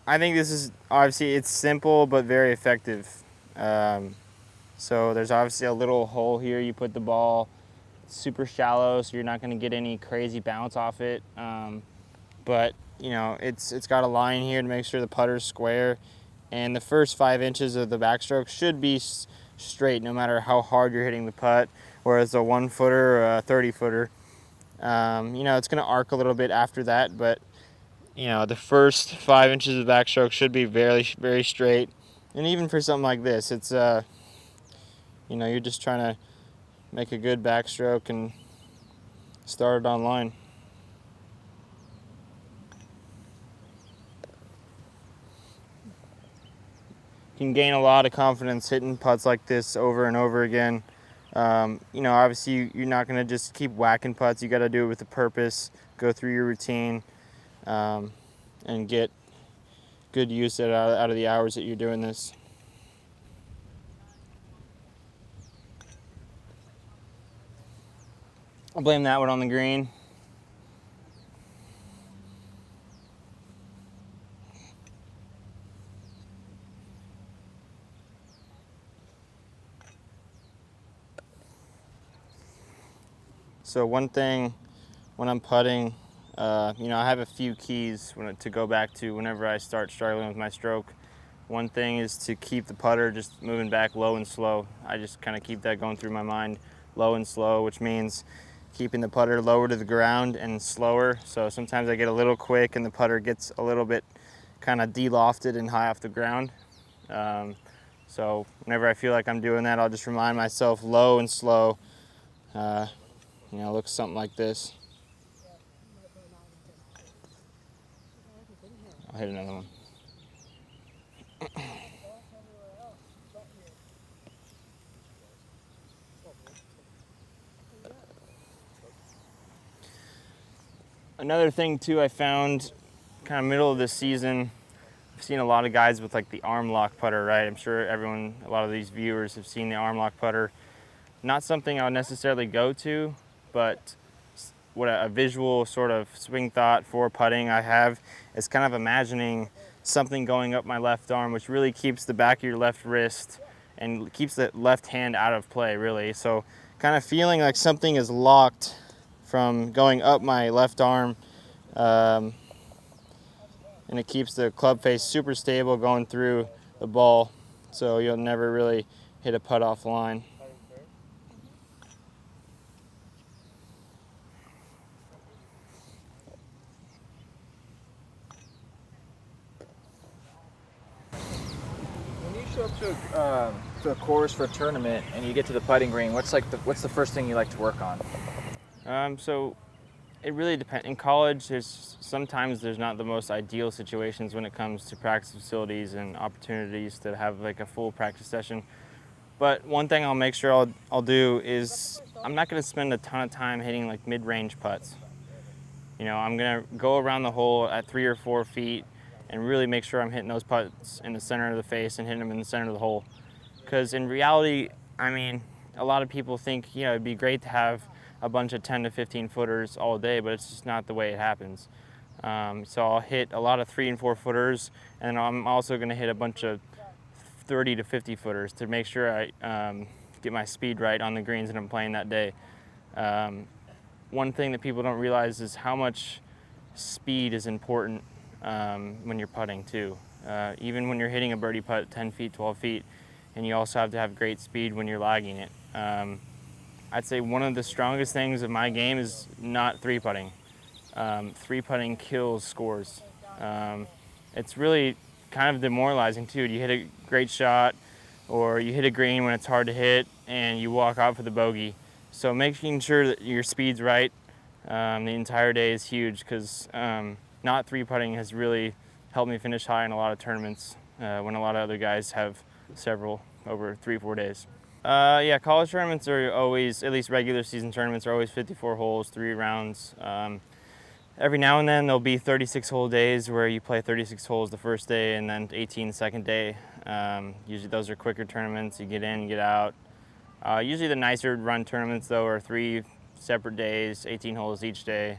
I think this is obviously it's simple but very effective. So there's obviously a little hole here. You put the ball super shallow, so you're not going to get any crazy bounce off it. But you know, it's got a line here to make sure the putter's square, and the first 5 inches of the backstroke should be straight, no matter how hard you're hitting the putt. Whereas a 1-footer or a 30-footer, you know, it's going to arc a little bit after that, but you know, the first 5 inches of the backstroke should be very straight. And even for something like this, it's you know, you're just trying to make a good backstroke and start it on line. You can gain a lot of confidence hitting putts like this over and over again. You know, obviously you're not going to just keep whacking putts. You got to do it with a purpose. Go through your routine and get good use out of the hours that you're doing this. I'll blame that one on the green. So one thing when I'm putting, you know, I have a few keys to go back to whenever I start struggling with my stroke. One thing is to keep the putter just moving back low and slow. I just kind of keep that going through my mind, low and slow, which means keeping the putter lower to the ground and slower. So sometimes I get a little quick and the putter gets a little bit kind of de-lofted and high off the ground. So whenever I feel like I'm doing that, I'll just remind myself low and slow. You know, it looks something like this. I'll hit another one. Another thing too, I found kind of middle of this season, I've seen a lot of guys with like the arm lock putter, right? I'm sure a lot of these viewers have seen the arm lock putter. Not something I would necessarily go to, but what a visual sort of swing thought for putting I have is kind of imagining something going up my left arm, which really keeps the back of your left wrist and keeps the left hand out of play, really. So kind of feeling like something is locked from going up my left arm, and it keeps the club face super stable going through the ball, so you'll never really hit a putt off the line. When you show up to a course for a tournament and you get to the putting green, what's the first thing you like to work on? So it really depends. In college, sometimes there's not the most ideal situations when it comes to practice facilities and opportunities to have like a full practice session. But one thing I'll make sure I'll do is I'm not going to spend a ton of time hitting like mid-range putts. You know, I'm going to go around the hole at 3 or 4 feet and really make sure I'm hitting those putts in the center of the face and hitting them in the center of the hole. Because in reality, I mean, a lot of people think, you know, it'd be great to have a bunch of 10 to 15 footers all day, but it's just not the way it happens. So I'll hit a lot of 3 and 4 footers, and I'm also going to hit a bunch of 30 to 50 footers to make sure I get my speed right on the greens that I'm playing that day. One thing that people don't realize is how much speed is important when you're putting too. Even when you're hitting a birdie putt 10 feet, 12 feet, and you also have to have great speed when you're lagging it. I'd say one of the strongest things of my game is not 3-putting. 3-putting kills scores. It's really kind of demoralizing too. You hit a great shot or you hit a green when it's hard to hit and you walk out for the bogey. So making sure that your speed's right the entire day is huge, because not 3-putting has really helped me finish high in a lot of tournaments when a lot of other guys have several over 3-4 days. Yeah, college tournaments are always, at least regular season tournaments, are always 54 holes, 3 rounds. Every now and then there'll be 36-hole days where you play 36 holes the first day and then 18 the second day. Usually those are quicker tournaments. You get in, you get out. Usually the nicer run tournaments, though, are 3 separate days, 18 holes each day.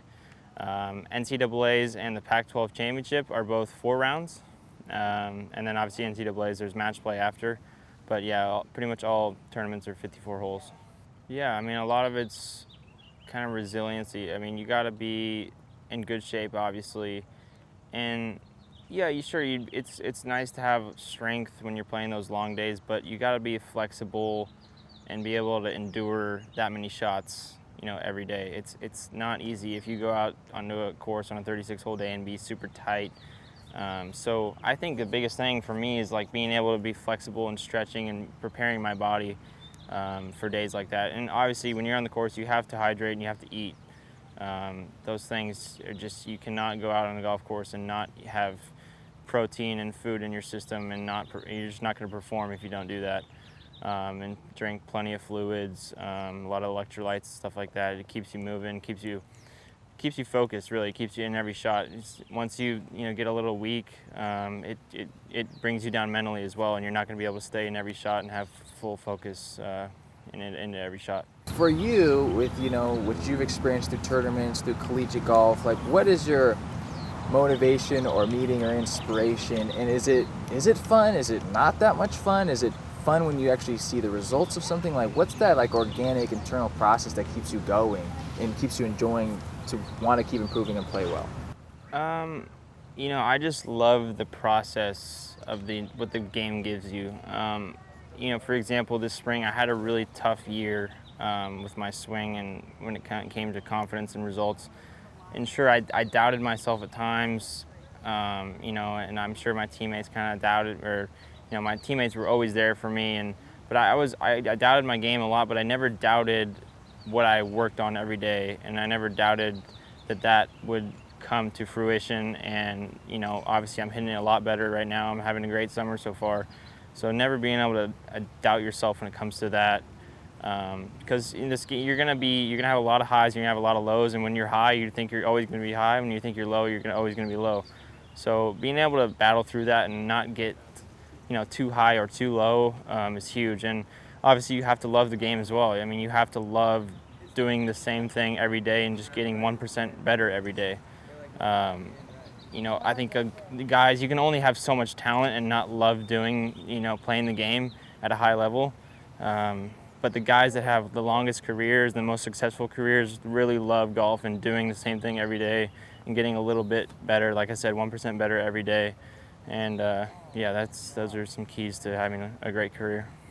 NCAA's and the Pac-12 championship are both 4 rounds. And then obviously NCAA's, there's match play after. But yeah, pretty much all tournaments are 54 holes. Yeah, I mean, a lot of it's kind of resiliency. I mean, you got to be in good shape, obviously. And yeah, it's nice to have strength when you're playing those long days, but you got to be flexible and be able to endure that many shots, every day. It's not easy if you go out onto a course on a 36-hole day and be super tight. So I think the biggest thing for me is like being able to be flexible and stretching and preparing my body for days like that. And obviously, when you're on the course, you have to hydrate and you have to eat. Those things are just, you cannot go out on a golf course and not have protein and food in your system, and you're just not going to perform if you don't do that. And drink plenty of fluids, a lot of electrolytes, stuff like that. It keeps you moving, keeps you focused. Really, keeps you in every shot. Once you get a little weak, it brings you down mentally as well, and you're not going to be able to stay in every shot and have full focus into every shot. For you, with what you've experienced through tournaments, through collegiate golf, like what is your motivation or meeting or inspiration? And is it fun? Is it not that much fun? Is it fun when you actually see the results of something? Like what's that like organic internal process that keeps you going and keeps you enjoying to want to keep improving and play well? I just love the process of what the game gives you. For example, this spring I had a really tough year with my swing, and when it came to confidence and results. And sure, I doubted myself at times, and I'm sure my teammates kind of doubted, or my teammates were always there for me, but I doubted my game a lot, but I never doubted what I worked on every day, and I never doubted that would come to fruition. And obviously I'm hitting it a lot better right now. I'm having a great summer so far, so never being able to doubt yourself when it comes to that. Because in this game, you're gonna have a lot of highs, you're gonna have a lot of lows, and when you're high, you think you're always gonna be high. When you think you're low, you're always gonna be low. So being able to battle through that and not get, too high or too low is huge. And obviously, you have to love the game as well. I mean, you have to love doing the same thing every day and just getting 1% better every day. I think the guys, you can only have so much talent and not love doing, playing the game at a high level. But the guys that have the longest careers, the most successful careers, really love golf and doing the same thing every day and getting a little bit better. Like I said, 1% better every day. And those are some keys to having a great career.